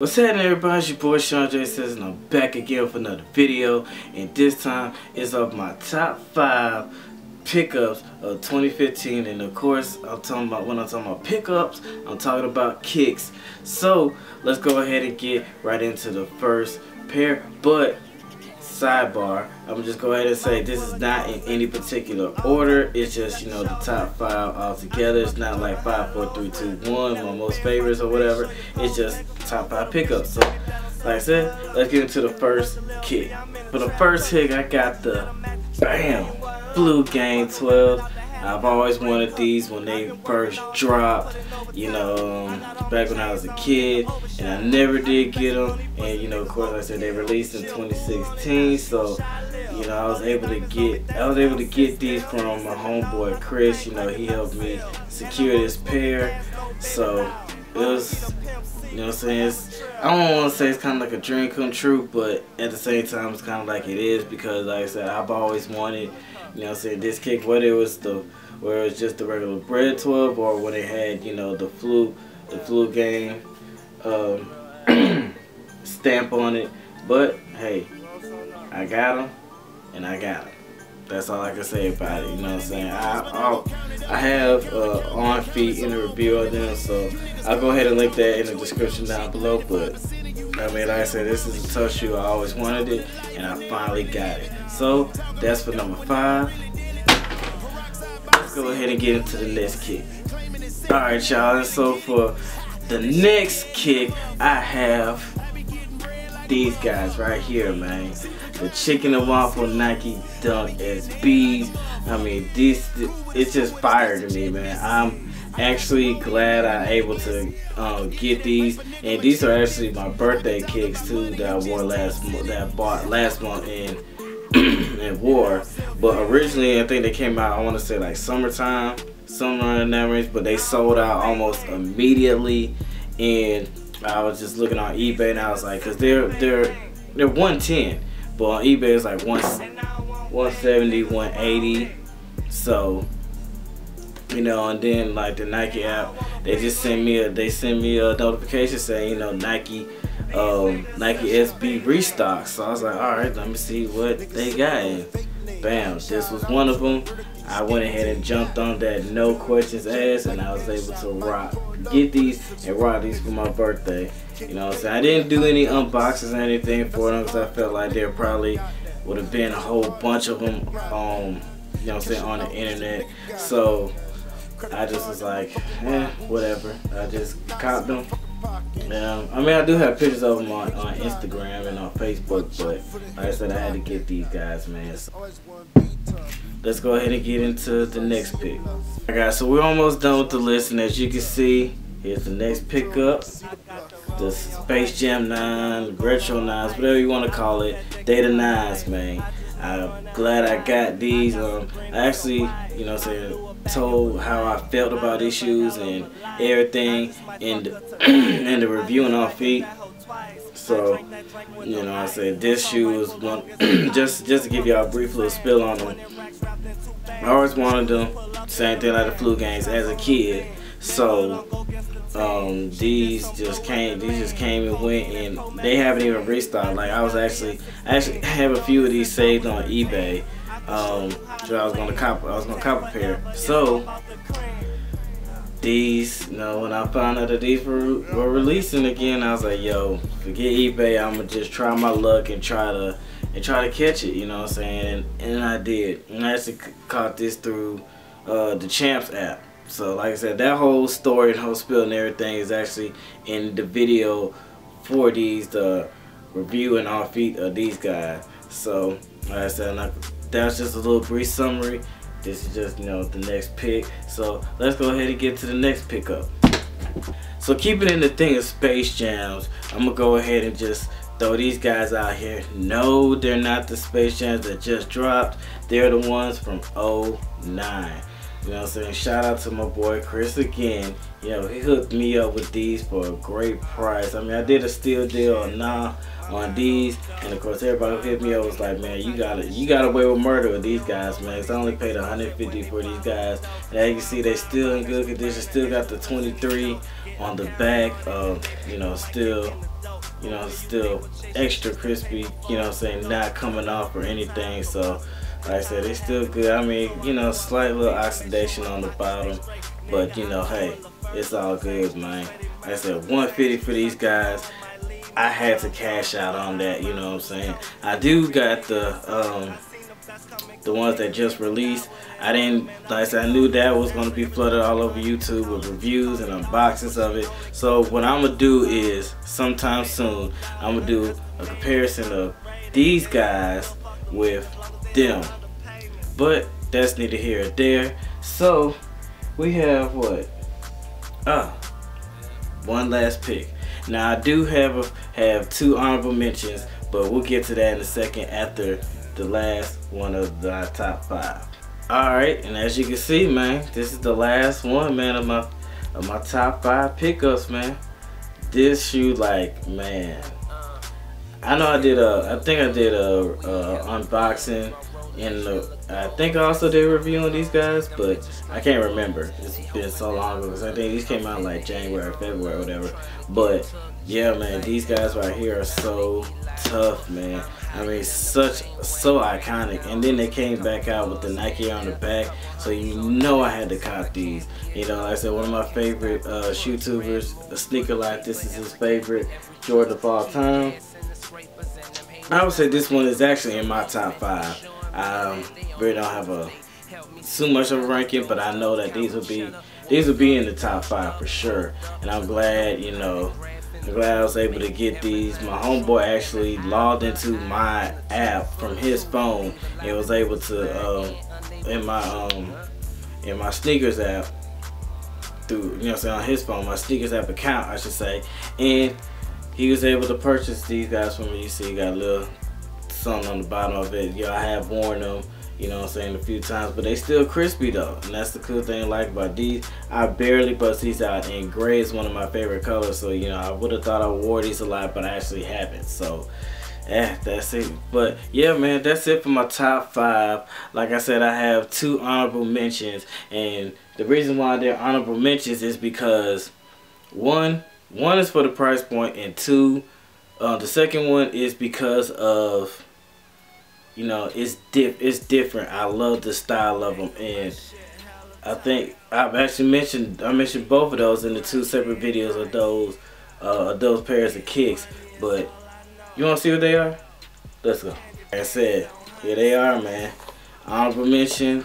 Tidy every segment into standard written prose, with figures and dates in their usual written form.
What's happening, everybody? It's your boy ShaunJaySays, and I'm back again with another video. And this time it's of my top 5 pickups of 2015. And of course, when I'm talking about pickups, I'm talking about kicks. So let's go ahead and get right into the first pair. But sidebar, I'm gonna just go ahead and say this is not in any particular order. It's just, you know, the top 5 all together. It's not like 5, 4, 3, 2, 1, my most favorites or whatever. It's just top 5 pickups. So like I said, let's get into the first kick. For the first kick, I got the Blue Game 12. I've always wanted these when they first dropped, you know, back when I was a kid, and I never did get them. And you know, of course, like I said, they released in 2016, so you know, I was able to get these from my homeboy Chris. You know, he helped me secure this pair, so it was, you know what I'm saying, I don't want to say it's kind of like a dream come true, but at the same time it's kind of like it is, because like I said, I've always wanted, you know what I'm saying, this kick, whether it was just the regular bread 12 or when it had, you know, the flu game stamp on it. But hey, I got them and I got them. That's all I can say about it, you know what I'm saying. I have on feet in the review of them, so I'll go ahead and link that in the description down below. But I mean, like I said, this is a tough shoe. I always wanted it, and I finally got it. So that's for number 5. Let's go ahead and get into the next kick. Alright, y'all, and so for the next kick, I have these guys right here, man. The chicken and waffle Nike Dunk SBs. I mean, it's just fire to me, man. I'm actually glad I'm able to get these, and these are actually my birthday kicks too that I wore that I bought last month and wore. But originally, I think they came out, I want to say like summertime, somewhere in that range, but they sold out almost immediately. And I was just looking on eBay, and I was like, cause they're 110. But on eBay it's like 170, 180. So, you know, and then like the Nike app, they just sent me a notification saying, you know, Nike SB restock. So I was like, all right, let me see what they got. And bam, this was one of them. I went ahead and jumped on that, no questions asked, and I was able to get these and rock these for my birthday. You know what I'm saying? I didn't do any unboxings or anything for them, because I felt like there probably would have been a whole bunch of them, you know what I'm saying, on the internet. So I just was like, whatever. I just copped them. I mean, I do have pictures of them on Instagram and on Facebook, but like I said, I had to get these guys, man. So let's go ahead and get into the next pick. Alright, guys, so we're almost done with the list, and as you can see, here's the next pickup. The Space Jam 9, Retro 9s, whatever you want to call it. Data 9s, man. I'm glad I got these. I actually, you know what I'm saying, told how I felt about these shoes and everything in the review and on feet. So, you know, I said this shoe is one. just to give y'all a brief little spill on them. I always wanted them, same thing like the flu games as a kid. So these just came and went, and they haven't even restocked. Like I actually have a few of these saved on eBay. So I was gonna cop a pair. So these, you know, when I found out that these were releasing again, I was like, yo, forget eBay. I'm gonna just try my luck and try to catch it. You know what I'm saying? And I did. And I actually caught this through the Champs app. So like I said, that whole story and whole spill and everything is actually in the video for these, the review and all feet of these guys. So like I said, that's just a little brief summary. This is just, you know, the next pick. So let's go ahead and get to the next pickup. So keeping in the thing of Space Jams, I'm gonna go ahead and just throw these guys out here. No, they're not the Space Jams that just dropped. They're the ones from '09. You know what I'm saying? Shout out to my boy Chris again. You know, he hooked me up with these for a great price. I mean, I did a steal deal on these, and of course everybody who hit me up was like, man, you got away with murder with these guys, man. So I only paid $150 for these guys. And as you can see, they still in good condition. Still got the 23 on the back. Still extra crispy. You know what I'm saying? Not coming off or anything. So like I said, they still good. I mean, slight little oxidation on the bottom, but hey, it's all good, man. Like I said, $150 for these guys. I had to cash out on that, you know what I'm saying? I do got the ones that just released. I didn't, like I said, I knew that was gonna be flooded all over YouTube with reviews and unboxings of it. So what I'm gonna do is, sometime soon, I'm gonna do a comparison of these guys with them. But that's neither here or there. So we have what? One last pick. Now I do have 2 honorable mentions, but we'll get to that in a second after the last one of the top 5. Alright, and as you can see, man, this is the last one, man, of my top 5 pickups, man. This shoe, like, man, I know I think I did a unboxing, and I think I also did a review on these guys, but I can't remember. It's been so long ago, because I think these came out like January, February, or whatever. But yeah, man, these guys right here are so tough, man. I mean, so iconic. And then they came back out with the Nike on the back, so I had to cop these. Like I said, one of my favorite shoe tubers, Sneaker Life. This is his favorite Jordan of all time. I would say this one is actually in my top 5. Really don't have too much of a ranking, but I know that these will be in the top 5 for sure. And I'm glad, I was able to get these. My homeboy actually logged into my app from his phone and was able to in my sneakers app through on his phone, my sneakers app account, I should say, and he was able to purchase these guys for me. You see, got a little something on the bottom of it. I have worn them, a few times, but they still crispy though, and that's the cool thing I like about these. I barely bust these out, and gray is one of my favorite colors, so I would have thought I wore these a lot, but I actually haven't. So that's it. But yeah, man, that's it for my top 5. Like I said, I have 2 honorable mentions, and the reason why they're honorable mentions is because one is for the price point, and 2, the second one is because of it's different. I love the style of them, and I think I mentioned both of those in the 2 separate videos of those pairs of kicks. But you want to see what they are? Let's go. Like I said, here they are, man. Honorable mention,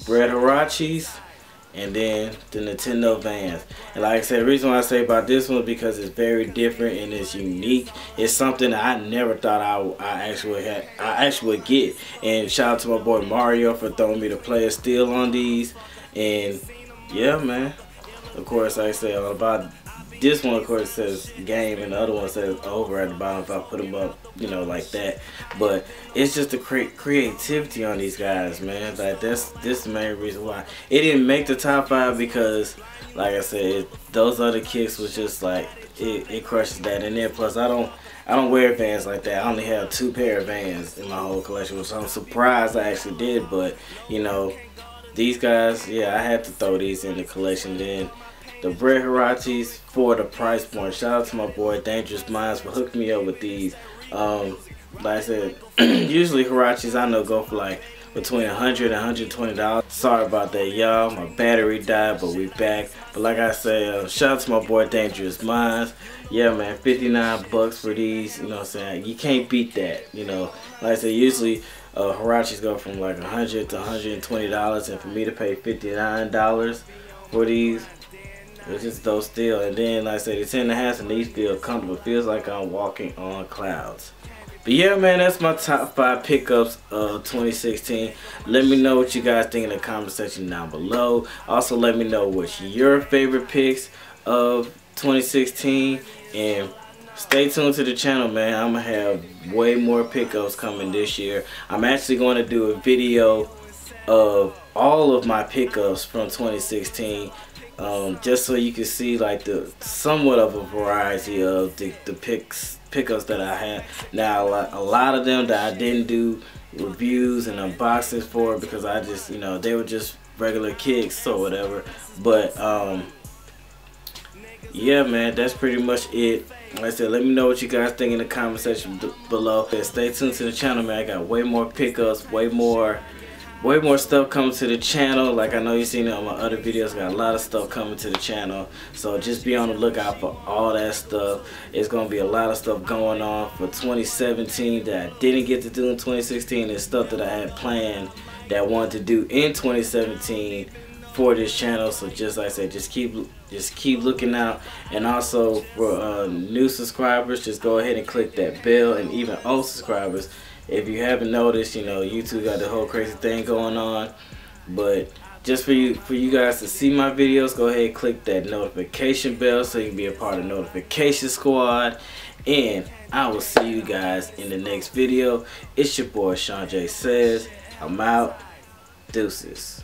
Red Huaraches, and then the Nintendo Vans. And like I said, the reason why I say about this one is because it's very different and it's unique. It's something that I never thought I actually would get. And shout out to my boy Mario for throwing me the player steal on these. And yeah, man, of course, like I said, about this one, of course, says game, and the other one says over at the bottom if I put them up, like that. But it's just the creativity on these guys, man. Like, this is the main reason why it didn't make the top 5, because like I said, those other kicks was just like it crushes that. And then plus I don't wear Vans like that. I only have 2 pair of Vans in my whole collection, which I'm surprised I actually did. But these guys, yeah, I had to throw these in the collection. Then the Red Huaraches for the price point. Shout out to my boy Dangerous Minds for hooking me up with these. Like I said, usually Huaraches I know go for like between $100 and $120. Sorry about that, y'all. My battery died, but we back. But like I said, shout out to my boy Dangerous Minds. Yeah, man, 59 bucks for these. You know what I'm saying? You can't beat that. Like I said, usually Huaraches go from like $100 to $120, and for me to pay $59 for these, it's just those still. And then like I said, the 10.5 and these feel comfortable. It feels like I'm walking on clouds. But yeah, man, that's my top 5 pickups of 2016. Let me know what you guys think in the comment section down below. Also, let me know what's your favorite picks of 2016. And stay tuned to the channel, man. I'm going to have way more pickups coming this year. I'm actually going to do a video of all of my pickups from 2016, just so you can see like the somewhat of a variety of the pickups that I had. Now a lot of them that I didn't do reviews and unboxings for because I just, you know, they were just regular kicks or whatever. But yeah, man, that's pretty much it. Like I said, let me know what you guys think in the comment section below. Stay tuned to the channel, man. I got way more pickups, way more stuff coming to the channel. Like I know you've seen it on my other videos, got a lot of stuff coming to the channel, so just be on the lookout for all that stuff. It's gonna be a lot of stuff going on for 2017 that I didn't get to do in 2016, and stuff that I had planned that I wanted to do in 2017 for this channel. So just like I said, just keep looking out. And also for new subscribers, just go ahead and click that bell. And even old subscribers, if you haven't noticed, you know, YouTube got the whole crazy thing going on. But just for you guys to see my videos, go ahead and click that notification bell so you can be a part of notification squad. And I will see you guys in the next video. It's your boy ShaunJaySays. I'm out. Deuces.